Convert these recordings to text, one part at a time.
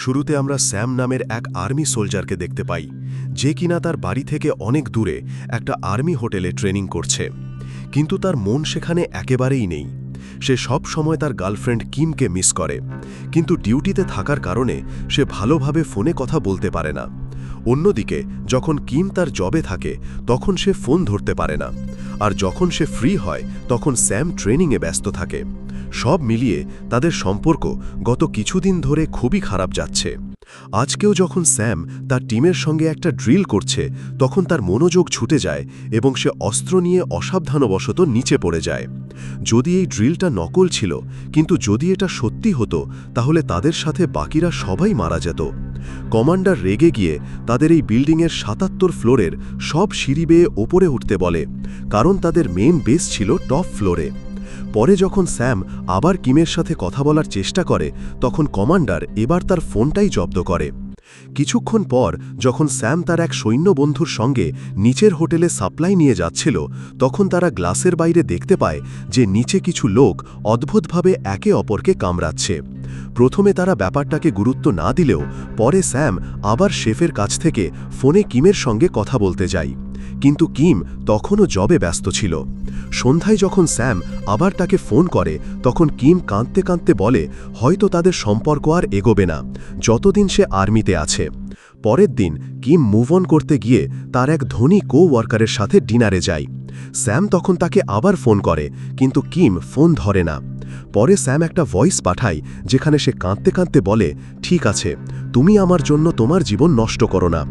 শুরুতে আমরা স্যাম নামের এক আর্মি সোলজারকে দেখতে পাই, যে কিনা তার বাড়ি থেকে অনেক দূরে একটা আর্মি হোটেলে ট্রেনিং করছে। কিন্তু তার মন সেখানে একেবারেই নেই। সে সব সময় তার গার্লফ্রেন্ড কিমকে মিস করে, কিন্তু ডিউটিতে থাকার কারণে সে ভালোভাবে ফোনে কথা বলতে পারে না। অন্যদিকে যখন কিম তার জবে থাকে তখন সে ফোন ধরতে পারে না, আর যখন সে ফ্রি হয় তখন স্যাম ট্রেনিংয়ে ব্যস্ত থাকে। সব মিলিয়ে তাদের সম্পর্ক গত কিছুদিন ধরে খুবই খারাপ যাচ্ছে। আজকেও যখন স্যাম তার টিমের সঙ্গে একটা ড্রিল করছে তখন তার মনোযোগ ছুটে যায় এবং সে অস্ত্র নিয়ে অসাবধানবশত নিচে পড়ে যায়। যদি এই ড্রিলটা নকল ছিল, কিন্তু যদি এটা সত্যি হতো তাহলে তাদের সাথে বাকিরা সবাই মারা যেত। কমান্ডার রেগে গিয়ে তাদের এই বিল্ডিংয়ের ৭৭ ফ্লোরের সব সিঁড়ি বেয়ে ওপরে উঠতে বলে, কারণ তাদের মেন বেস ছিল টপ ফ্লোরে। পরে যখন স্যাম আবার কিমের সাথে কথা বলার চেষ্টা করে তখন কমান্ডার এবার তার ফোনটাই জব্দ করে। কিছুক্ষণ পর যখন স্যাম তার এক সৈন্য বন্ধুর সঙ্গে নিচের হোটেলে সাপ্লাই নিয়ে যাচ্ছিল তখন তারা গ্লাসের বাইরে দেখতে পায় যে নিচে কিছু লোক অদ্ভুতভাবে একে অপরকে কামড়াচ্ছে। প্রথমে তারা ব্যাপারটাকে গুরুত্ব না দিলেও পরে স্যাম আবার শেফের কাছ থেকে ফোনে কিমের সঙ্গে কথা বলতে যায়, কিন্তু কিম তখনও জবে ব্যস্ত ছিল। সন্ধ্যায় যখন স্যাম আবার তাকে ফোন করে তখন কিম কাঁদতে কাঁদতে বলে হয়তো তাদের সম্পর্ক আর এগোবে না যতদিন সে আর্মিতে আছে। পরের দিন কিম মুভ অন করতে গিয়ে তার এক ধনী কো-ওয়ার্কারের সাথে ডিনারে যায়। স্যাম তখন তাকে আবার ফোন করে, কিন্তু কিম ফোন ধরে না। পরে স্যাম একটা ভয়েস পাঠায় যেখানে সে কাঁদতে কাঁদতে বলে, ঠিক আছে, তুমি আমার জন্য তোমার জীবন নষ্ট করো না,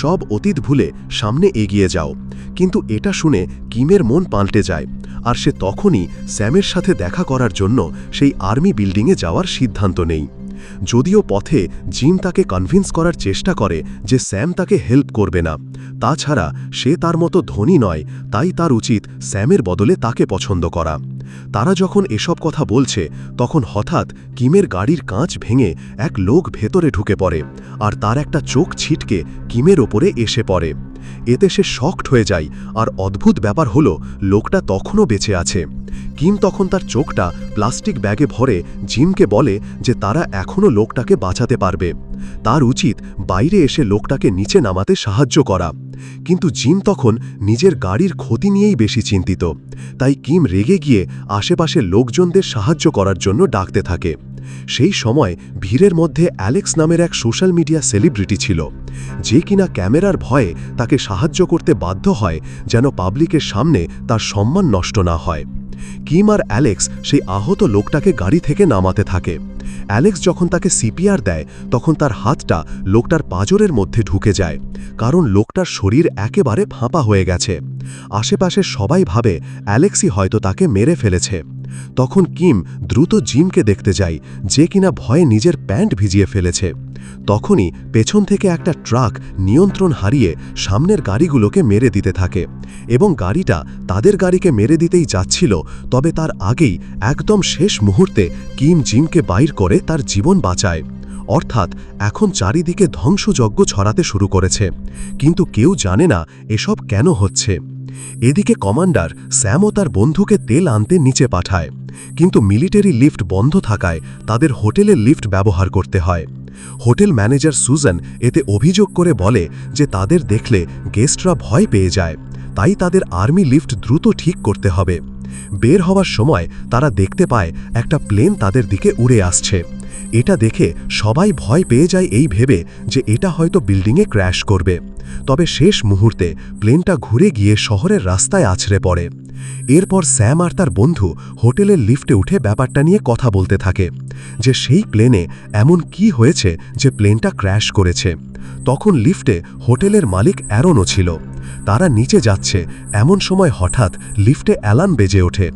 সব অতীত ভুলে সামনে এগিয়ে যাও। কিন্তু এটা শুনে কিমের মন পাল্টে যায়, আর সে তখনই স্যামের সাথে দেখা করার জন্য সেই আর্মি বিল্ডিংয়ে যাওয়ার সিদ্ধান্ত নেয়। যদিও পথে জিম তাকে কনভিন্স করার চেষ্টা করে যে স্যাম তাকে হেল্প করবে না, তাছাড়া সে তার মতো ধনী নয়, তাই তার উচিত স্যামের বদলে তাকে পছন্দ করা। তারা যখন এসব কথা বলছে তখন হঠাৎ কিমের গাড়ির কাঁচ ভেঙে এক লোক ভেতরে ঢুকে পড়ে, আর তার একটা চোখ ছিটকে কিমের ওপরে এসে পড়ে। এতে সে শকড হয়ে যায়, আর অদ্ভুত ব্যাপার হলো লোকটা তখনও বেঁচে আছে। কিম তখন তার চোখটা প্লাস্টিক ব্যাগে ভরে জিমকে বলে যে তারা এখনও লোকটাকে বাঁচাতে পারবে, তার উচিত বাইরে এসে লোকটাকে নিচে নামাতে সাহায্য করা। কিন্তু জিম তখন নিজের গাড়ির ক্ষতি নিয়েই বেশি চিন্তিত, তাই কিম রেগে গিয়ে আশেপাশের লোকজনদের সাহায্য করার জন্য ডাকতে থাকে। সেই সময় ভিড়ের মধ্যে অ্যালেক্স নামের এক সোশ্যাল মিডিয়া সেলিব্রিটি ছিল, যে কিনা ক্যামেরার ভয়ে তাকে সাহায্য করতে বাধ্য হয় যেন পাবলিকের সামনে তার সম্মান নষ্ট না হয়। কিম আর অ্যালেক্স সেই আহত লোকটাকে গাড়ি থেকে নামাতে থাকে। অ্যালেক্স যখন তাকে সিপিআর দেয় তখন তার হাতটা লোকটার পাঁজরের মধ্যে ঢুকে যায়, কারণ লোকটার শরীর একেবারে ফাঁপা হয়ে গেছে। আশেপাশে সবাই ভাবে অ্যালেক্সই হয়তো তাকে মেরে ফেলেছে। তখন কিম দ্রুত জিমকে দেখতে যায়, যে কিনা ভয়ে নিজের প্যান্ট ভিজিয়ে ফেলেছে। তখনই পেছন থেকে একটা ট্রাক নিয়ন্ত্রণ হারিয়ে সামনের গাড়িগুলোকে মেরে দিতে থাকে, এবং গাড়িটা তাদের গাড়িকে মেরে দিতেই যাচ্ছিল, তবে তার আগেই একদম শেষ মুহূর্তে কিম জিমকে বাইর করে তার জীবন বাঁচায়। অর্থাৎ এখন চারিদিকে ধ্বংসযজ্ঞ ছড়াতে শুরু করেছে, কিন্তু কেউ জানে না এসব কেন হচ্ছে। এদিকে কমান্ডার স্যাম ও তার বন্ধুকে তেল আনতে নিচে পাঠায়, কিন্তু মিলিটারি লিফট বন্ধ থাকায় তাদের হোটেলের লিফট ব্যবহার করতে হয়। হোটেল ম্যানেজার সুজান এতে অভিযোগ করে বলে যে তাদের দেখলে গেস্টরা ভয় পেয়ে যায়, তাই তাদের আর্মি লিফট দ্রুত ঠিক করতে হবে। বের হওয়ার সময় তারা দেখতে পায় একটা প্লেন তাদের দিকে উড়ে আসছে। এটা দেখে সবাই ভয় পেয়ে যায় এই ভেবে যে এটা হয়তো বিল্ডিংয়ে ক্র্যাশ করবে, তবে শেষ মুহূর্তে প্লেনটা ঘুরে গিয়ে শহরের রাস্তায় আছড়ে পড়ে। এরপর স্যাম আর তার বন্ধু হোটেলের লিফটে উঠে ব্যাপারটা নিয়ে কথা বলতে থাকে যে সেই প্লেনে এমন কি হয়েছে যে প্লেনটা ক্র্যাশ করেছে। তখন লিফটে হোটেলের মালিক অ্যারনও ছিল। তারা নিচে যাচ্ছে এমন সময় হঠাৎ লিফটে অ্যালার্ম বেজে ওঠে,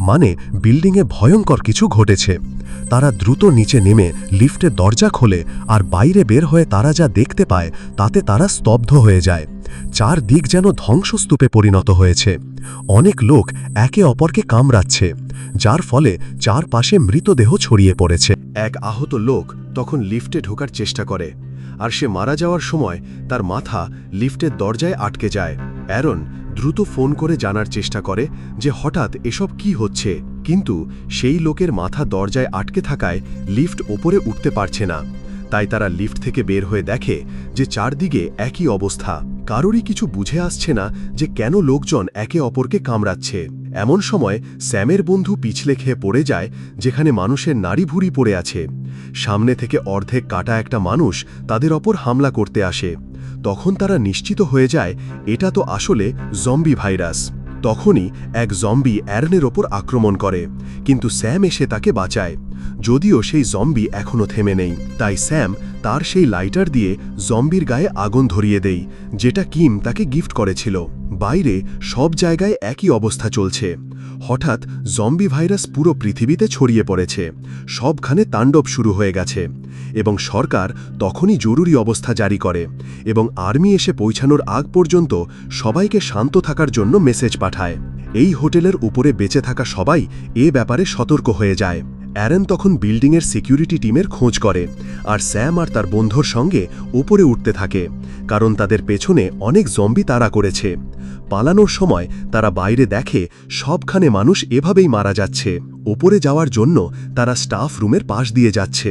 মানে বিল্ডিংয়ে ভয়ঙ্কর কিছু ঘটেছে। তারা দ্রুত নিচে নেমে লিফটের দরজা খোলে, আর বাইরে বের হয়ে তারা যা দেখতে পায় তাতে তারা স্তব্ধ হয়ে যায়। চারদিক যেন ধ্বংসস্তূপে পরিণত হয়েছে। অনেক লোক একে অপরকে কামড়াচ্ছে, যার ফলে চারপাশে মৃতদেহ ছড়িয়ে পড়েছে। এক আহত লোক তখন লিফটে ঢোকার চেষ্টা করে, আর সে মারা যাওয়ার সময় তার মাথা লিফটের দরজায় আটকে যায়। অ্যারন দ্রুত ফোন করে জানার চেষ্টা করে যে হঠাৎ এসব কি হচ্ছে, কিন্তু সেই লোকের মাথা দরজায় আটকে থাকায় লিফট ওপরে উঠতে পারছে না। তাই তারা লিফট থেকে বের হয়ে দেখে যে চারদিকে একই অবস্থা। কারোরই কিছু বুঝে আসছে না যে কেন লোকজন একে অপরকে কামড়াচ্ছে। এমন সময় স্যামের বন্ধু পিছলে খেয়ে পড়ে যায়, যেখানে মানুষের নাড়ি ভুড়ি পড়ে আছে। সামনে থেকে অর্ধেক কাটা একটা মানুষ তাদের ওপর হামলা করতে আসে। তখন তারা নিশ্চিত হয়ে যায় এটা তো আসলে জম্বি ভাইরাস। তখনই এক জম্বি অ্যারনের ওপর আক্রমণ করে, কিন্তু স্যাম এসে তাকে বাঁচায়। যদিও সেই জম্বি এখনও থেমে নেই, তাই স্যাম তার সেই লাইটার দিয়ে জম্বির গায়ে আগুন ধরিয়ে দেয়, যেটা কিম তাকে গিফট করেছিল। বাইরে সব জায়গায় একই অবস্থা চলছে। হঠাৎ জম্বি ভাইরাস পুরো পৃথিবীতে ছড়িয়ে পড়েছে। সবখানে তাণ্ডব শুরু হয়ে গেছে এবং সরকার তখনই জরুরি অবস্থা জারি করে এবং আর্মি এসে পৌঁছানোর আগ পর্যন্ত সবাইকে শান্ত থাকার জন্য মেসেজ পাঠায়। এই হোটেলের উপরে বেঁচে থাকা সবাই এ ব্যাপারে সতর্ক হয়ে যায়। অ্যারন তখন বিল্ডিংয়ের সিকিউরিটি টিমের খোঁজ করে, আর স্যাম আর তার বন্ধুর সঙ্গে উপরে উঠতে থাকে, কারণ তাদের পেছনে অনেক জম্বি তাড়া করেছে। পালানোর সময় তারা বাইরে দেখে সবখানে মানুষ এভাবেই মারা যাচ্ছে। ওপরে যাওয়ার জন্য তারা স্টাফ রুমের পাশ দিয়ে যাচ্ছে।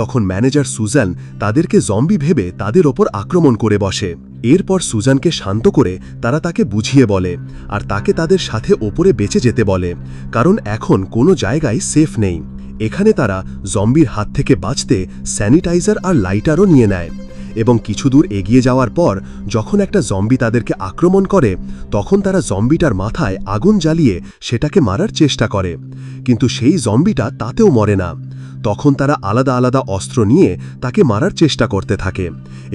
তখন ম্যানেজার সুজান তাদেরকে জম্বি ভেবে তাদের ওপর আক্রমণ করে বসে। এরপর সুজানকে শান্ত করে তারা তাকে বুঝিয়ে বলে আর তাকে তাদের সাথে ওপরে বেঁচে যেতে বলে, কারণ এখন কোনো জায়গায় সেফ নেই। এখানে তারা জম্বির হাত থেকে বাঁচতে স্যানিটাইজার আর লাইটারও নিয়ে নেয় এবং কিছু দূর এগিয়ে যাওয়ার পর যখন একটা জম্বি তাদেরকে আক্রমণ করে, তখন তারা জম্বিটার মাথায় আগুন জ্বালিয়ে সেটাকে মারার চেষ্টা করে, কিন্তু সেই জম্বিটা তাতেও মরে না। তখন তারা আলাদা আলাদা অস্ত্র নিয়ে তাকে মারার চেষ্টা করতে থাকে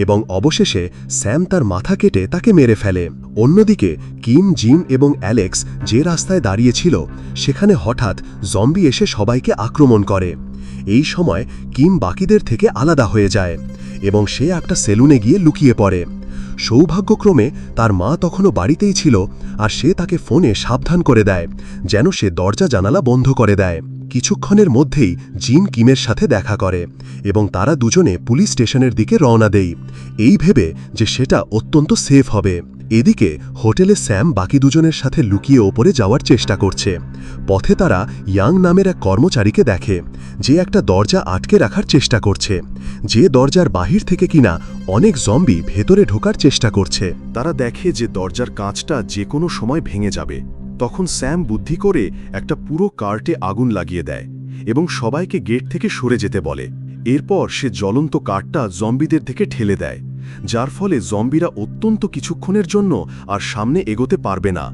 এবং অবশেষে স্যাম তার মাথা কেটে তাকে মেরে ফেলে। অন্যদিকে কিম, জিম এবং অ্যালেক্স যে রাস্তায় দাঁড়িয়েছিল সেখানে হঠাৎ জম্বি এসে সবাইকে আক্রমণ করে। এই সময় কিম বাকিদের থেকে আলাদা হয়ে যায় এবং সে একটা সেলুনে গিয়ে লুকিয়ে পড়ে। সৌভাগ্যক্রমে তার মা তখনও বাড়িতেই ছিল, আর সে তাকে ফোনে সাবধান করে দেয় যেন সে দরজা জানালা বন্ধ করে দেয়। কিছুক্ষণের মধ্যেই জিম কিমের সাথে দেখা করে এবং তারা দুজনে পুলিশ স্টেশনের দিকে রওনা দেয়, এই ভেবে যে সেটা অত্যন্ত সেফ হবে। এদিকে হোটেলে স্যাম বাকি দুজনের সাথে লুকিয়ে ওপরে যাওয়ার চেষ্টা করছে। পথে তারা ইয়াং নামের এক কর্মচারীকে দেখে, যে একটা দরজা আটকে রাখার চেষ্টা করছে, যে দরজার বাহির থেকে কিনা অনেক জম্বি ভেতরে ঢোকার চেষ্টা করছে। তারা দেখে যে দরজার কাঁচটা যে কোনো সময় ভেঙে যাবে। তখন স্যাম বুদ্ধি করে একটা পুরো কার্টে আগুন লাগিয়ে দেয় এবং সবাইকে গেট থেকে সরে যেতে বলে। এরপর সে জ্বলন্ত কার্টটা জম্বিদের থেকে ঠেলে দেয়, যার ফলে জম্বিরা অত্যন্ত কিছুক্ষণের জন্য আর সামনে এগোতে পারবে না।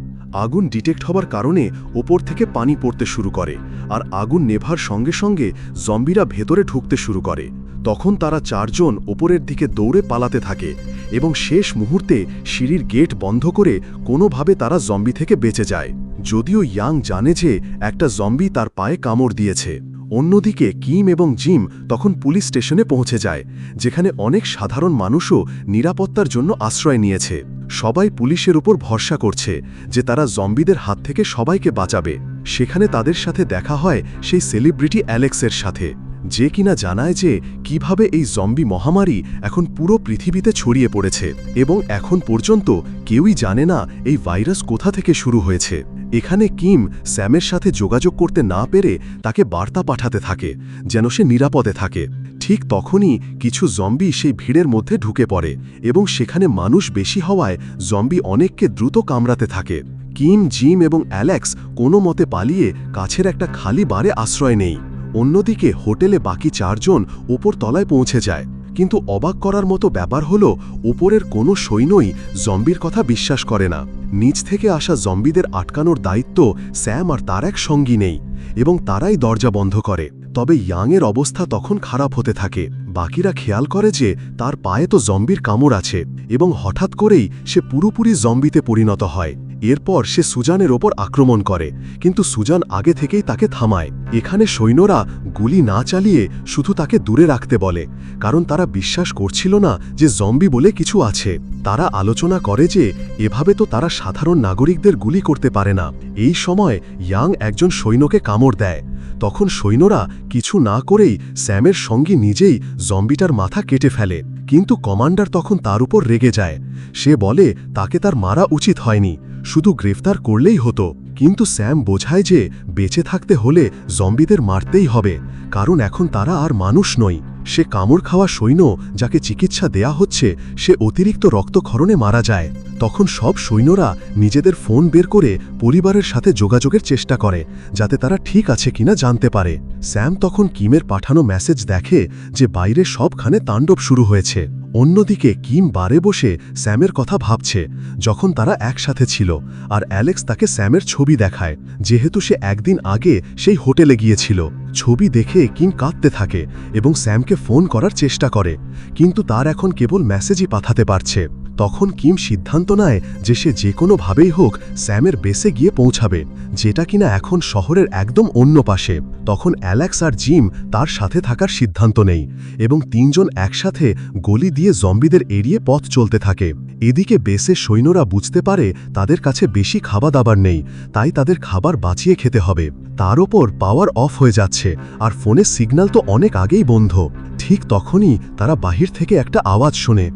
আগুন ডিটেক্ট হবার কারণে ওপর থেকে পানি পড়তে শুরু করে, আর আগুন নেভার সঙ্গে সঙ্গে জম্বিরা ভেতরে ঢুকতে শুরু করে। তখন তারা চারজন ওপরের দিকে দৌড়ে পালাতে থাকে এবং শেষ মুহূর্তে সিঁড়ির গেট বন্ধ করে কোনোভাবে তারা জম্বি থেকে বেঁচে যায়, যদিও ইয়াং জানে যে একটা জম্বি তার পায়ে কামড় দিয়েছে। অন্যদিকে কিম এবং জিম তখন পুলিশ স্টেশনে পৌঁছে যায়, যেখানে অনেক সাধারণ মানুষও নিরাপত্তার জন্য আশ্রয় নিয়েছে। সবাই পুলিশের উপর ভরসা করছে যে তারা জম্বিদের হাত থেকে সবাইকে বাঁচাবে। সেখানে তাদের সাথে দেখা হয় সেই সেলিব্রিটি অ্যালেক্সের সাথে, যে কিনা জানায় যে কিভাবে এই জম্বি মহামারী এখন পুরো পৃথিবীতে ছড়িয়ে পড়েছে এবং এখন পর্যন্ত কেউই জানে না এই ভাইরাস কোথা থেকে শুরু হয়েছে। এখানে কিম স্যামের সাথে যোগাযোগ করতে না পেরে তাকে বার্তা পাঠাতে থাকে যেন সে নিরাপদে থাকে। ঠিক তখনই কিছু জম্বি সেই ভিড়ের মধ্যে ঢুকে পড়ে এবং সেখানে মানুষ বেশি হওয়ায় জম্বি অনেককে দ্রুত কামড়াতে থাকে। কিম, জিম এবং অ্যালেক্স কোনো মতে পালিয়ে কাছের একটা খালি বারে আশ্রয় নেয়। অন্যদিকে হোটেলে বাকি চারজন ওপর তলায় পৌঁছে যায়, কিন্তু অবাক করার মতো ব্যাপার হলো উপরের কোনো সৈন্যই জম্বির কথা বিশ্বাস করে না। নিচ থেকে আসা জম্বিদের আটকানোর দায়িত্ব স্যাম আর তার এক সঙ্গী নেই এবং তারাই দরজা বন্ধ করে। তবে ইয়াংয়ের অবস্থা তখন খারাপ হতে থাকে। বাকিরা খেয়াল করে যে তার পায়ে তো জম্বির কামড় আছে এবং হঠাৎ করেই সে পুরোপুরি জম্বিতে পরিণত হয়। এরপর সে সুজানের ওপর আক্রমণ করে, কিন্তু সুজান আগে থেকেই তাকে থামায়। এখানে সৈন্যরা গুলি না চালিয়ে শুধু তাকে দূরে রাখতে বলে, কারণ তারা বিশ্বাস করছিল না যে জম্বি বলে কিছু আছে। তারা আলোচনা করে যে এভাবে তো তারা সাধারণ নাগরিকদের গুলি করতে পারে না। এই সময় ইয়াং একজন সৈন্যকে কামড় দেয়। তখন সৈন্যরা কিছু না করেই স্যামের সঙ্গী নিজেই জম্বিটার মাথা কেটে ফেলে, কিন্তু কমান্ডার তখন তার উপর রেগে যায়। সে বলে তাকে তার মারা উচিত হয়নি, শুধু গ্রেফতার করলেই হতো। কিন্তু স্যাম বোঝায় যে বেঁচে থাকতে হলে জম্বিদের মারতেই হবে, কারণ এখন তারা আর মানুষ নয়। সে কামড় খাওয়া সৈন্য যাকে চিকিৎসা দেয়া হচ্ছে সে অতিরিক্ত রক্তক্ষরণে মারা যায়। তখন সব সৈন্যরা নিজেদের ফোন বের করে পরিবারের সাথে যোগাযোগের চেষ্টা করে, যাতে তারা ঠিক আছে কিনা জানতে পারে। স্যাম তখন কিমের পাঠানো মেসেজ দেখে যে বাইরে সবখানে তাণ্ডব শুরু হয়েছে। অন্যদিকে কিম বারে বসে স্যামের কথা ভাবছে, যখন তারা একসাথে ছিল, আর অ্যালেক্স তাকে স্যামের ছবি দেখায়, যেহেতু সে একদিন আগে সেই হোটেলে গিয়েছিল। ছবি দেখে কিম কাঁদতে থাকে এবং স্যামকে ফোন করার চেষ্টা করে, কিন্তু তার এখন কেবল মেসেজই পাঠাতে পারছে। তখন কিম সিদ্ধান্ত নেয় যে সে যে কোনোভাবেই হোক স্যামের বেসে গিয়ে পৌঁছাবে, যেটা কিনা এখন শহরের একদম অন্য পাশে। তখন অ্যালেক্স আর জিম তার সাথে থাকার সিদ্ধান্ত নেয় এবং তিনজন একসাথে গলি দিয়ে জম্বিদের এড়িয়ে পথ চলতে থাকে। এদিকে বেসে সৈন্যরা বুঝতে পারে তাদের কাছে বেশি খাবার দাবার নেই, তাই তাদের খাবার বাঁচিয়ে খেতে হবে। তার ওপর পাওয়ার অফ হয়ে যাচ্ছে আর ফোনের সিগন্যাল তো অনেক আগেই বন্ধ। ঠিক তখনই তারা বাহির থেকে একটা আওয়াজ শোনে।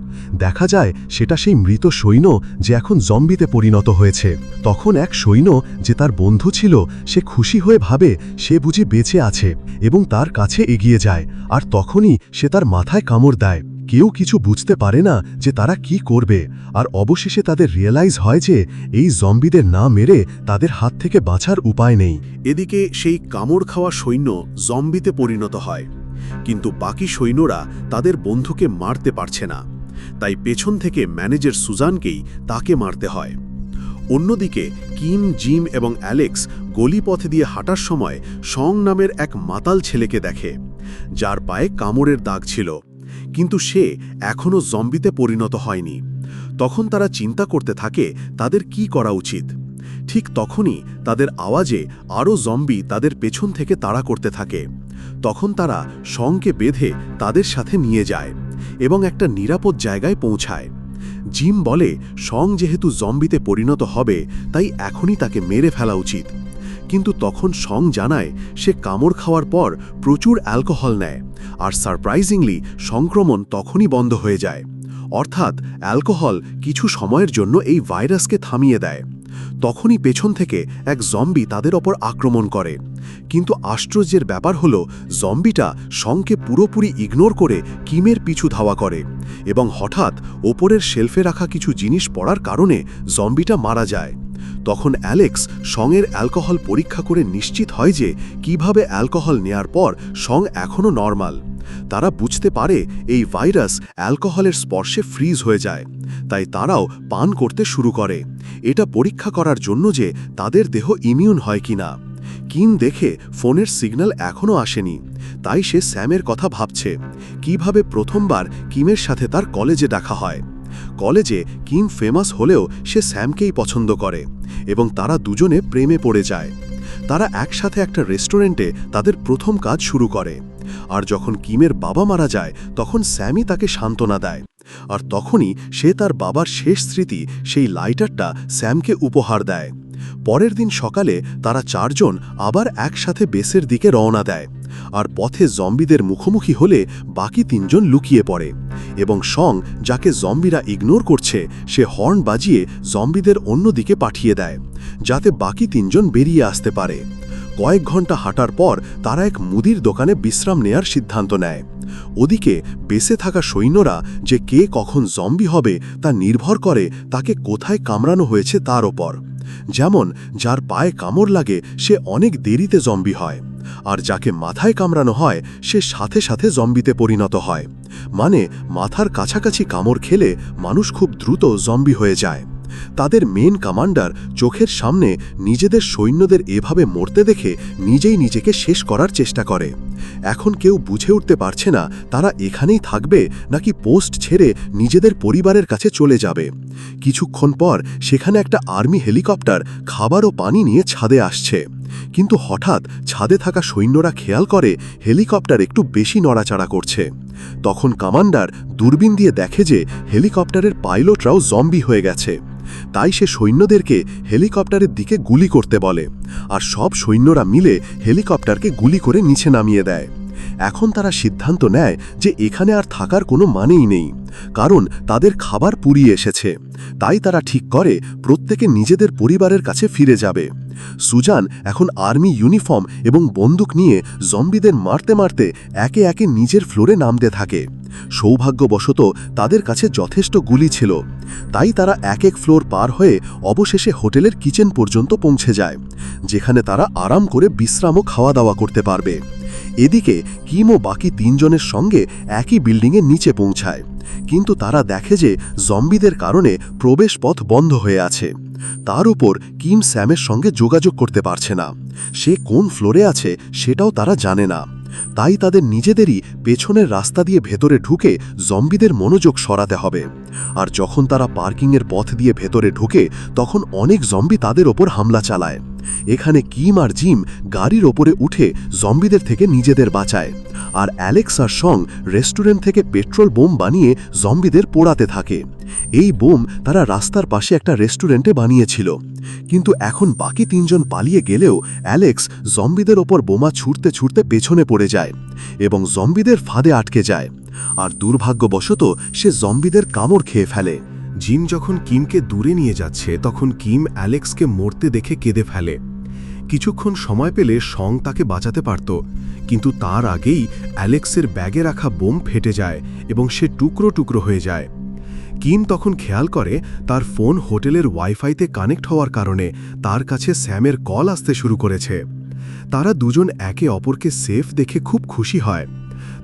দেখা যায় সেটা সেই মৃত সৈন্য যে এখন জম্বিতে পরিণত হয়েছে। তখন এক সৈন্য যে তার বন্ধু ছিল সে খুশি হয়ে ভাবে সে বুঝি বেঁচে আছে এবং তার কাছে এগিয়ে যায়, আর তখনই সে তার মাথায় কামড় দেয়। কেউ কিছু বুঝতে পারে না যে তারা কি করবে, আর অবশেষে তাদের রিয়েলাইজ হয় যে এই জম্বিদের না মেরে তাদের হাত থেকে বাঁচার উপায় নেই। এদিকে সেই কামড় খাওয়া সৈন্য জম্বিতে পরিণত হয়, কিন্তু বাকি সৈন্যরা তাদের বন্ধুকে মারতে পারছে না, তাই পেছন থেকে ম্যানেজার সুজানকেই তাকে মারতে হয়। অন্যদিকে কিম, জিম এবং অ্যালেক্স গলিপথে দিয়ে হাঁটার সময় শং নামের এক মাতাল ছেলেকে দেখে, যার পায়ে কামড়ের দাগ ছিল, কিন্তু সে এখনও জম্বিতে পরিণত হয়নি। তখন তারা চিন্তা করতে থাকে তাদের কি করা উচিত। ঠিক তখনই তাদের আওয়াজে আরও জম্বি তাদের পেছন থেকে তাড়া করতে থাকে। তখন তারা শংকে বেঁধে তাদের সাথে নিয়ে যায় এবং একটা নিরাপদ জায়গায় পৌঁছায়। জিম বলে শং যেহেতু জম্বিতে পরিণত হবে তাই এখনই তাকে মেরে ফেলা উচিত, কিন্তু তখন শং জানায় সে কামড় খাওয়ার পর প্রচুর অ্যালকোহল নেয়, আর সারপ্রাইজিংলি সংক্রমণ তখনই বন্ধ হয়ে যায়। অর্থাৎ অ্যালকোহল কিছু সময়ের জন্য এই ভাইরাসকে থামিয়ে দেয়। তখনই পেছন থেকে এক জম্বি তাদের ওপর আক্রমণ করে, কিন্তু আশ্চর্যের ব্যাপার হলো জম্বিটা শংকে পুরোপুরি ইগনোর করে কিমের পিছু ধাওয়া করে এবং হঠাৎ ওপরের শেলফে রাখা কিছু জিনিস পড়ার কারণে জম্বিটা মারা যায়। তখন অ্যালেক্স শংয়ের অ্যালকোহল পরীক্ষা করে নিশ্চিত হয় যে কিভাবে অ্যালকোহল নেয়ার পর শং এখনও নর্মাল। তারা বুঝতে পারে এই ভাইরাস অ্যালকোহলের স্পর্শে ফ্রিজ হয়ে যায়, তাই তারাও পান করতে শুরু করে, এটা পরীক্ষা করার জন্য যে তাদের দেহ ইমিউন হয় কিনা। কিম দেখে ফোনের সিগন্যাল এখনও আসেনি, তাই সে স্যামের কথা ভাবছে কিভাবে প্রথমবার কিমের সাথে তার কলেজে ডাকা হয়। কলেজে কিম ফেমাস হলেও সে স্যামকেই পছন্দ করে এবং তারা দুজনে প্রেমে পড়ে যায়। তারা একসাথে একটা রেস্টুরেন্টে তাদের প্রথম কাজ শুরু করে, আর যখন কিমের বাবা মারা যায় তখন স্যামই তাকে সান্ত্বনা দেয়, আর তখনই সে তার বাবার শেষ স্মৃতি সেই লাইটারটা স্যামকে উপহার দেয়। পরের দিন সকালে তারা চারজন আবার একসাথে বেসের দিকে রওনা দেয়, আর পথে জম্বিদের মুখোমুখি হলে বাকি তিনজন লুকিয়ে পড়ে এবং শং, যাকে জম্বিরা ইগনোর করছে, সে হর্ন বাজিয়ে জম্বিদের অন্যদিকে পাঠিয়ে দেয়, যাতে বাকি তিনজন বেরিয়ে আসতে পারে। কয়েক ঘন্টা হাঁটার পর তারা এক মুদির দোকানে বিশ্রাম নেয়ার সিদ্ধান্ত নেয়। ওদিকে বেঁচে থাকা সৈন্যরা যে কে কখন জম্বি হবে তা নির্ভর করে তাকে কোথায় কামড়ানো হয়েছে তার ওপর। যেমন যার পায়ে কামড় লাগে সে অনেক দেরিতে জম্বি হয়, আর যাকে মাথায় কামড়ানো হয় সে সাথে সাথে জম্বিতে পরিণত হয়। মানে মাথার কাছাকাছি কামড় খেলে মানুষ খুব দ্রুত জম্বি হয়ে যায়। তাদের মেন কমান্ডার চোখের সামনে নিজেদের সৈন্যদের এভাবে মরতে দেখে নিজেই নিজেকে শেষ করার চেষ্টা করে। এখন কেউ বুঝে উঠতে পারছে না তারা এখানেই থাকবে নাকি পোস্ট ছেড়ে নিজেদের পরিবারের কাছে চলে যাবে। কিছুক্ষণ পর সেখানে একটা আর্মি হেলিকপ্টার খাবার ও পানি নিয়ে ছাদে আসছে, কিন্তু হঠাৎ ছাদে থাকা সৈন্যরা খেয়াল করে হেলিকপ্টার একটু বেশি নড়াচড়া করছে। তখন কমান্ডার দূরবীন দিয়ে দেখে যে হেলিকপ্টারের পাইলটরাও জম্বি হয়ে গেছে, তাই সে সৈন্যদেরকে হেলিকপ্টারের দিকে গুলি করতে বলে, আর সব সৈন্যরা মিলে হেলিকপ্টারকে গুলি করে নিচে নামিয়ে দেয়। এখন তারা সিদ্ধান্ত নেয় যে এখানে আর থাকার কোনো মানেই নেই, কারণ তাদের খাবার পুড়িয়ে এসেছে। তাই তারা ঠিক করে প্রত্যেকে নিজেদের পরিবারের কাছে ফিরে যাবে। সুজান এখন আর্মি ইউনিফর্ম এবং বন্দুক নিয়ে জম্বিদের মারতে মারতে একে একে নিজের ফ্লোরে নামতে থাকে। সৌভাগ্যবশত তাদের কাছে যথেষ্ট গুলি ছিল, তাই তারা এক এক ফ্লোর পার হয়ে অবশেষে হোটেলের কিচেন পর্যন্ত পৌঁছে যায়, যেখানে তারা আরাম করে বিশ্রাম ও খাওয়া দাওয়া করতে পারবে। এদিকে কিম ও বাকি 3 জনের সঙ্গে একই বিল্ডিংয়ের নিচে পৌঁছায়, কিন্তু তারা দেখে যে জম্বিদের কারণে প্রবেশপথ বন্ধ হয়ে আছে। তার উপর কিম স্যামের সঙ্গে যোগাযোগ করতে পারছে না, সে কোন ফ্লোরে আছে সেটাও তারা জানে না। তাই তাদের নিজেদেরই পেছনের রাস্তা দিয়ে ভেতরে ঢুকে জম্বিদের মনোযোগ সরাতে হবে। আর যখন তারা পার্কিংয়ের পথ দিয়ে ভেতরে ঢুকে তখন অনেক জম্বি তাদের ওপর হামলা চালায়। এখানে কিম আর জিম গাড়ির ওপরে উঠে জম্বিদের থেকে নিজেদের বাঁচায়, আর অ্যালেক্স আর সং রেস্টুরেন্ট থেকে পেট্রোল বোম বানিয়ে জম্বিদের পোড়াতে থাকে। এই বোম তারা রাস্তার পাশে একটা রেস্টুরেন্টে বানিয়েছিল, কিন্তু এখন বাকি 3 জন পালিয়ে গেলেও অ্যালেক্স জম্বিদের ওপর বোমা ছুটতে ছুটতে পেছনে পড়ে যায় এবং জম্বিদের ফাঁদে আটকে যায়, আর দুর্ভাগ্যবশত সে জম্বিদের কামড় খেয়ে ফেলে। জিম যখন কিমকে দূরে নিয়ে যাচ্ছে তখন কিম অ্যালেক্সকে মরতে দেখে কেঁদে ফেলে। কিছুক্ষণ সময় পেলে সং তাকে বাঁচাতে পারত, কিন্তু তার আগেই অ্যালেক্সের ব্যাগে রাখা বোম ফেটে যায় এবং সে টুকরো টুকরো হয়ে যায়। কিম তখন খেয়াল করে তার ফোন হোটেলের ওয়াইফাইতে কানেক্ট হওয়ার কারণে তার কাছে স্যামের কল আসতে শুরু করেছে। তারা দুজন একে অপরকে সেফ দেখে খুব খুশি হয়।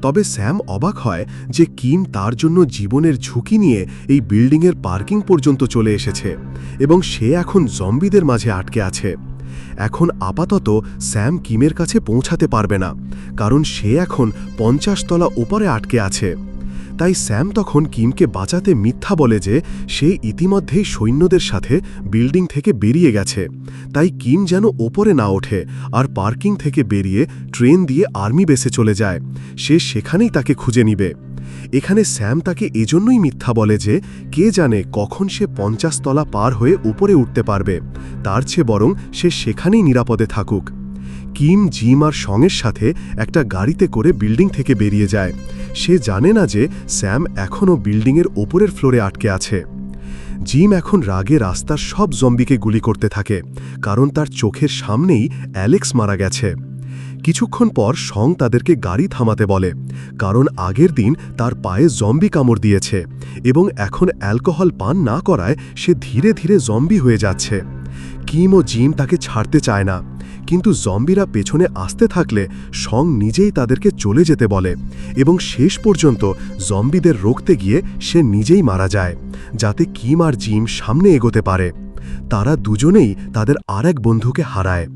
তবে স্যাম অবাক হয় যে কিম তার জন্য জীবনের ঝুঁকি নিয়ে এই বিল্ডিংয়ের পার্কিং পর্যন্ত চলে এসেছে এবং সে এখন জম্বিদের মাঝে আটকে আছে। এখন আপাতত স্যাম কিমের কাছে পৌঁছাতে পারবে না, কারণ সে এখন 50 তলা উপরে আটকে আছে। তাই স্যাম তখন কিমকে বাঁচাতে মিথ্যা বলে যে সে ইতিমধ্যেই সৈন্যদের সাথে বিল্ডিং থেকে বেরিয়ে গেছে, তাই কিম যেন ওপরে না ওঠে আর পার্কিং থেকে বেরিয়ে ট্রেন দিয়ে আর্মি বেসে চলে যায়। সে সেখানেই তাকে খুঁজে নিবে। এখানে স্যাম তাকে এজন্যই মিথ্যা বলে যে কে জানে কখন সে 50 তলা পার হয়ে উপরে উঠতে পারবে, তার চেয়ে বরং সে সেখানেই নিরাপদে থাকুক। কিম জিম আর সঙের সাথে একটা গাড়িতে করে বিল্ডিং থেকে বেরিয়ে যায়। সে জানে না যে স্যাম এখনও বিল্ডিংয়ের ওপরের ফ্লোরে আটকে আছে। জিম এখন রাগে রাস্তার সব জম্বিকে গুলি করতে থাকে, কারণ তার চোখের সামনেই অ্যালেক্স মারা গেছে। কিছুক্ষণ পর সং তাদেরকে গাড়ি থামাতে বলে, কারণ আগের দিন তার পায়ে জম্বি কামড় দিয়েছে এবং এখন অ্যালকোহল পান না করায় সে ধীরে ধীরে জম্বি হয়ে যাচ্ছে। কিম ও জিম তাকে ছাড়তে চায় না, কিন্তু জম্বিরা পেছনে আসতে থাকলে সং নিজেই তাদেরকে চলে যেতে বলে এবং শেষ পর্যন্ত জম্বিদের রুখতে গিয়ে সে নিজেই মারা যায়, যাতে কিম আর জিম সামনে এগোতে পারে। তারা দুজনেই তাদের আরেক বন্ধুকে হারায়।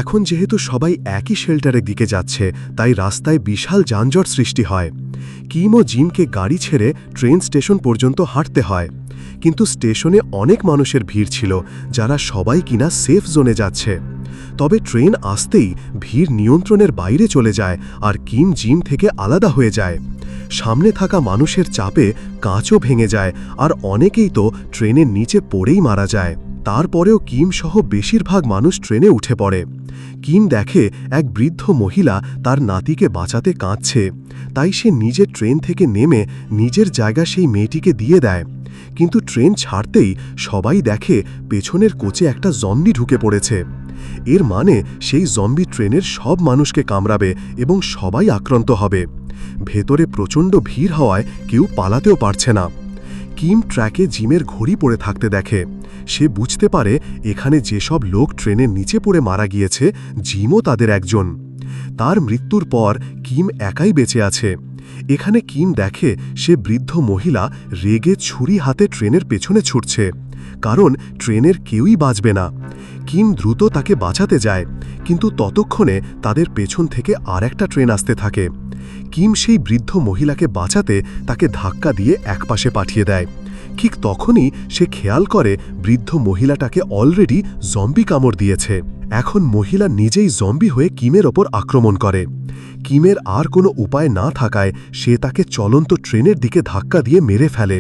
এখন যেহেতু সবাই একই শেল্টারের দিকে যাচ্ছে, তাই রাস্তায় বিশাল যানজট সৃষ্টি হয়। কিম ও জিমকে গাড়ি ছেড়ে ট্রেন স্টেশন পর্যন্ত হাঁটতে হয়, কিন্তু স্টেশনে অনেক মানুষের ভিড় ছিল যারা সবাই কিনা সেফ জোনে যাচ্ছে। তবে ট্রেন আসতেই ভিড় নিয়ন্ত্রণের বাইরে চলে যায় আর কিম জিম থেকে আলাদা হয়ে যায়। সামনে থাকা মানুষের চাপে কাঁচও ভেঙে যায় আর অনেকেই তো ট্রেনের নিচে পড়েই মারা যায়। তারপরেও কিম সহ বেশিরভাগ মানুষ ট্রেনে উঠে পড়ে। কিম দেখে এক বৃদ্ধ মহিলা তার নাতিকে বাঁচাতে কাঁদছে, তাই সে নিজের ট্রেন থেকে নেমে নিজের জায়গা সেই মেয়েটিকে দিয়ে দেয়। কিন্তু ট্রেন ছাড়তেই সবাই দেখে পেছনের কোচে একটা জম্বি ঢুকে পড়েছে। এর মানে সেই জম্বি ট্রেনের সব মানুষকে কামড়াবে এবং সবাই আক্রান্ত হবে। ভেতরে প্রচণ্ড ভিড় হওয়ায় কেউ পালাতেও পারছে না। কিম ট্র্যাকে জিমের ঘড়ি পড়ে থাকতে দেখে। সে বুঝতে পারে এখানে যেসব লোক ট্রেনের নিচে পড়ে মারা গিয়েছে, জিমও তাদের একজন। তার মৃত্যুর পর কিম একাই বেঁচে আছে। এখানে কিম দেখে সে বৃদ্ধ মহিলা রেগে ছুরি হাতে ট্রেনের পেছনে ছুটছে, কারণ ট্রেনের কেউই বাঁচবে না। কিম দ্রুত তাকে বাঁচাতে যায়, কিন্তু ততক্ষণে তাদের পেছন থেকে আর একটা ট্রেন আসতে থাকে। কিম সেই বৃদ্ধ মহিলাকে বাঁচাতে তাকে ধাক্কা দিয়ে একপাশে পাঠিয়ে দেয়। ঠিক তখনই সে খেয়াল করে বৃদ্ধ মহিলাটাকে অলরেডি জম্বি কামড় দিয়েছে। এখন মহিলা নিজেই জম্বি হয়ে কিমের ওপর আক্রমণ করে। কিমের আর কোনো উপায় না থাকায় সে তাকে চলন্ত ট্রেনের দিকে ধাক্কা দিয়ে মেরে ফেলে।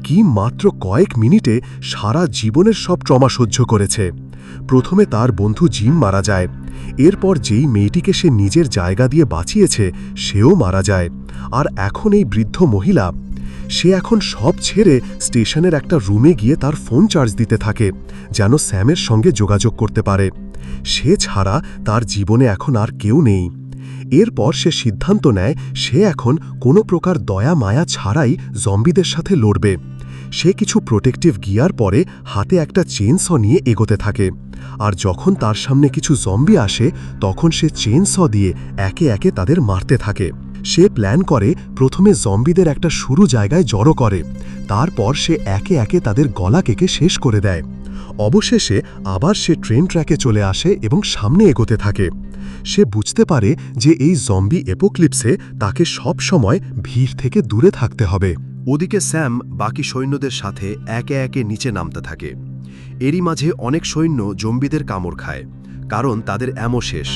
কিম মাত্র কয়েক মিনিটে সারা জীবনের সব ট্রমা সহ্য করেছে। প্রথমে তার বন্ধু জিম মারা যায়, এরপর যেই মেয়েটিকে সে নিজের জায়গা দিয়ে বাঁচিয়েছে সেও মারা যায়, আর এখন এই বৃদ্ধ মহিলা। সে এখন সব ছেড়ে স্টেশনের একটা রুমে গিয়ে তার ফোন চার্জ দিতে থাকে, যেন স্যামের সঙ্গে যোগাযোগ করতে পারে। সে ছাড়া তার জীবনে এখন আর কেউ নেই। এরপর সে সিদ্ধান্ত নেয় সে এখন কোনো প্রকার দয়া মায়া ছাড়াই জম্বিদের সাথে লড়বে। সে কিছু প্রোটেক্টিভ গিয়ার পরে হাতে একটা চেনস নিয়ে এগোতে থাকে, আর যখন তার সামনে কিছু জম্বি আসে তখন সে চেনস দিয়ে একে একে তাদের মারতে থাকে। সে প্ল্যান করে প্রথমে জম্বিদের একটা শুরু জায়গায় জড়ো করে, তারপর সে একে একে তাদের গলা কেটে শেষ করে দেয়। অবশেষে আবার সে ট্রেন ট্র্যাকে চলে আসে এবং সামনে এগোতে থাকে। সে বুঝতে পারে যে এই জম্বি অ্যাপোক্লিপসে তাকে সব সময় ভিড় থেকে দূরে থাকতে হবে। ওদিকে স্যাম বাকি সৈন্যদের সাথে একে একে নিচে নামতে থাকে। এরই মাঝে অনেক সৈন্য জম্বিদের কামড় খায়, কারণ তাদের অ্যামো শেষ।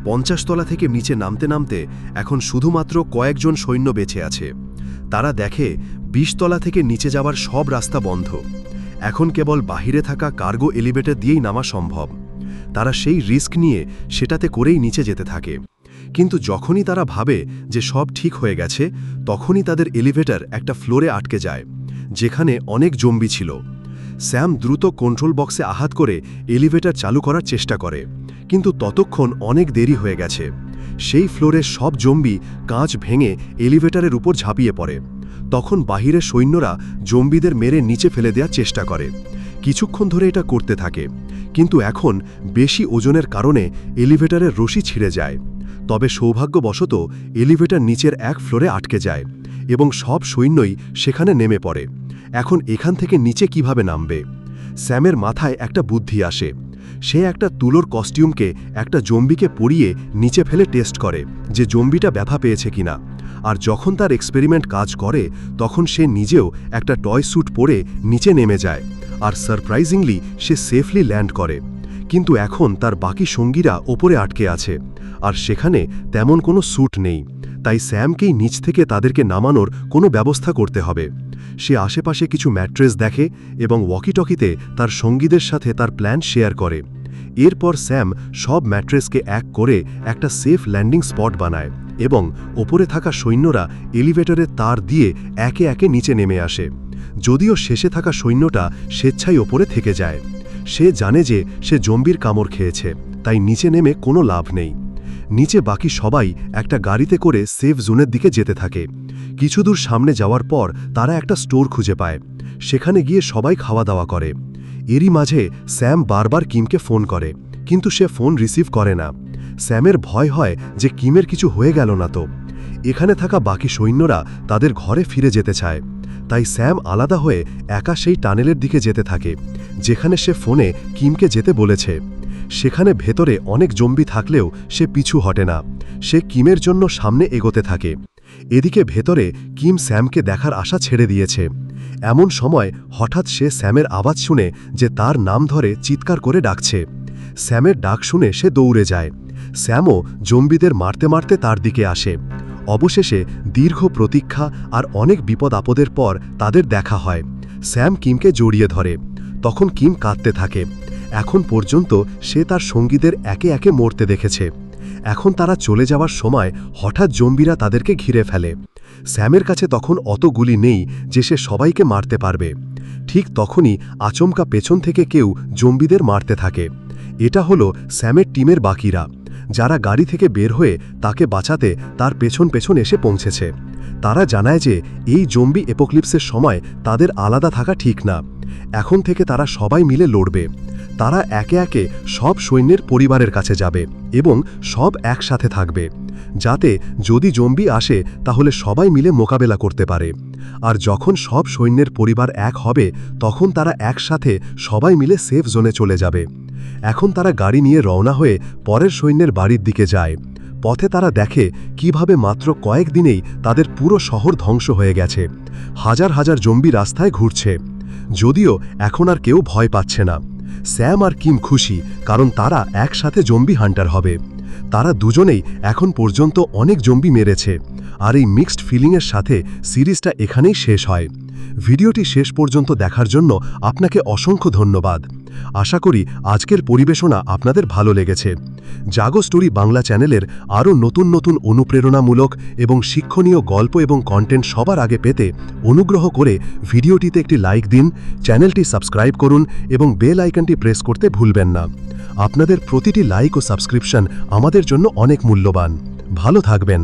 50 তলা থেকে নিচে নামতে নামতে এখন শুধুমাত্র কয়েকজন সৈন্য বেঁচে আছে। তারা দেখে 20 তলা থেকে নিচে যাওয়ার সব রাস্তা বন্ধ। এখন কেবল বাহিরে থাকা কার্গো এলিভেটর দিয়েই নামা সম্ভব। তারা সেই রিস্ক নিয়ে সেটাতে করেই নিচে যেতে থাকে। কিন্তু যখনই তারা ভাবে যে সব ঠিক হয়ে গেছে, তখনই তাদের এলিভেটর একটা ফ্লোরে আটকে যায়, যেখানে অনেক জম্বি ছিল। স্যাম দ্রুত কন্ট্রোল বক্সে আঘাত করে এলিভেটর চালু করার চেষ্টা করে, কিন্তু ততক্ষণ অনেক দেরি হয়ে গেছে। সেই ফ্লোরের সব জম্বি কাঁচ ভেঙে এলিভেটরের উপর ঝাঁপিয়ে পড়ে। তখন বাহিরের সৈন্যরা জম্বিদের মেরে নিচে ফেলে দেওয়ার চেষ্টা করে। কিছুক্ষণ ধরে এটা করতে থাকে, কিন্তু এখন বেশি ওজনের কারণে এলিভেটরের রশি ছিঁড়ে যায়। তবে সৌভাগ্যবশত এলিভেটর নিচের এক ফ্লোরে আটকে যায় এবং সব সৈন্যই সেখানে নেমে পড়ে। এখন এখান থেকে নিচে কিভাবে নামবে? স্যামের মাথায় একটা বুদ্ধি আসে। সে একটা তুলোর কস্টিউমকে একটা জম্বিকে পরিয়ে নিচে ফেলে টেস্ট করে যে জম্বিটা ব্যথা পেয়েছে কিনা। আর যখন তার এক্সপেরিমেন্ট কাজ করে, তখন সে নিজেও একটা টয় স্যুট পরে নিচে নেমে যায়, আর সারপ্রাইজিংলি সে সেফলি ল্যান্ড করে। কিন্তু এখন তার বাকি সঙ্গীরা ওপরে আটকে আছে, আর সেখানে তেমন কোনো স্যুট নেই। তাই স্যামকেই নিচ থেকে তাদেরকে নামানোর কোনো ব্যবস্থা করতে হবে। সে আশেপাশে কিছু ম্যাট্রেস দেখে এবং ওয়াকিটকিতে তার সঙ্গীদের সাথে তার প্ল্যান শেয়ার করে। এরপর স্যাম সব ম্যাট্রেসকে এক করে একটা সেফ ল্যান্ডিং স্পট বানায় এবং ওপরে থাকা সৈন্যরা এলিভেটরের তার দিয়ে একে একে নিচে নেমে আসে। যদিও শেষে থাকা সৈন্যটা স্বেচ্ছায় ওপরে থেকে যায়। সে জানে যে সে জম্বির কামড় খেয়েছে, তাই নিচে নেমে কোনো লাভ নেই। নিচে বাকি সবাই একটা গাড়িতে করে সেফ জোনের দিকে যেতে থাকে। কিছু দূর সামনে যাওয়ার পর তারা একটা স্টোর খুঁজে পায়। সেখানে গিয়ে সবাই খাওয়া দাওয়া করে। এরই মাঝে স্যাম বারবার কিমকে ফোন করে, কিন্তু সে ফোন রিসিভ করে না। স্যামের ভয় হয় যে কিমের কিছু হয়ে গেল না তো। এখানে থাকা বাকি সৈন্যরা তাদের ঘরে ফিরে যেতে চায়, তাই স্যাম আলাদা হয়ে একা সেই টানেলের দিকে যেতে থাকে, যেখানে সে ফোনে কিমকে যেতে বলেছে। সেখানে ভেতরে অনেক জম্বি থাকলেও সে পিছু হটে না। সে কিমের জন্য সামনে এগোতে থাকে। এদিকে ভেতরে কিম স্যামকে দেখার আশা ছেড়ে দিয়েছে। এমন সময় হঠাৎ সে স্যামের আওয়াজ শুনে যে তার নাম ধরে চিৎকার করে ডাকছে। স্যামের ডাক শুনে সে দৌড়ে যায়। স্যামও জম্বিদের মারতে মারতে তার দিকে আসে। অবশেষে দীর্ঘ প্রতীক্ষা আর অনেক বিপদ আপদের পর তাদের দেখা হয়। স্যাম কিমকে জড়িয়ে ধরে। তখন কিম কাঁদতে থাকে। এখন পর্যন্ত সে তার সঙ্গীদের একে একে মরতে দেখেছে। এখন তারা চলে যাওয়ার সময় হঠাৎ জম্বিরা তাদেরকে ঘিরে ফেলে। স্যামের কাছে তখন অত গুলি নেই যে সে সবাইকে মারতে পারবে। ঠিক তখনই আচমকা পেছন থেকে কেউ জম্বিদের মারতে থাকে। এটা হলো স্যামের টিমের বাকিরা, যারা গাড়ি থেকে বের হয়ে তাকে বাঁচাতে তার পেছন পেছন এসে পৌঁছেছে। তারা জানায় যে এই জম্বি অ্যাপোক্লিপসের সময় তাদের আলাদা থাকা ঠিক না। এখন থেকে তারা সবাই মিলে লড়বে। তারা একে একে সব সৈন্যের পরিবারের কাছে যাবে এবং সব একসাথে থাকবে, যাতে যদি জম্বি আসে তাহলে সবাই মিলে মোকাবেলা করতে পারে। আর যখন সব সৈন্যের পরিবার এক হবে, তখন তারা একসাথে সবাই মিলে সেফ জোনে চলে যাবে। এখন তারা গাড়ি নিয়ে রওনা হয়ে পরের সৈন্যের বাড়ির দিকে যায়। পথে তারা দেখে কিভাবে মাত্র কয়েকদিনেই তাদের পুরো শহর ধ্বংস হয়ে গেছে। হাজার হাজার জম্বি রাস্তায় ঘুরছে। যদিও এখন আর কেউ ভয় পাচ্ছে না। স্যাম আর কিম খুশি, কারণ তারা একসাথে জম্বি হান্টার হবে। তারা দুজনেই এখন পর্যন্ত অনেক জম্বি মেরেছে। আর এই মিক্সড ফিলিংয়ের সাথে সিরিজটা এখানেই শেষ হয়। ভিডিওটি শেষ পর্যন্ত দেখার জন্য আপনাকে অসংখ্য ধন্যবাদ। আশা করি আজকের পরিবেশনা আপনাদের ভালো লেগেছে। জাগো স্টোরি বাংলা চ্যানেলের আরও নতুন নতুন অনুপ্রেরণামূলক এবং শিক্ষণীয় গল্প এবং কন্টেন্ট সবার আগে পেতে অনুগ্রহ করে ভিডিওটিতে একটি লাইক দিন, চ্যানেলটি সাবস্ক্রাইব করুন এবং বেল আইকনটি প্রেস করতে ভুলবেন না। আপনাদের প্রতিটি লাইক ও সাবস্ক্রিপশন আমাদের জন্য অনেক মূল্যবান। ভালো থাকবেন।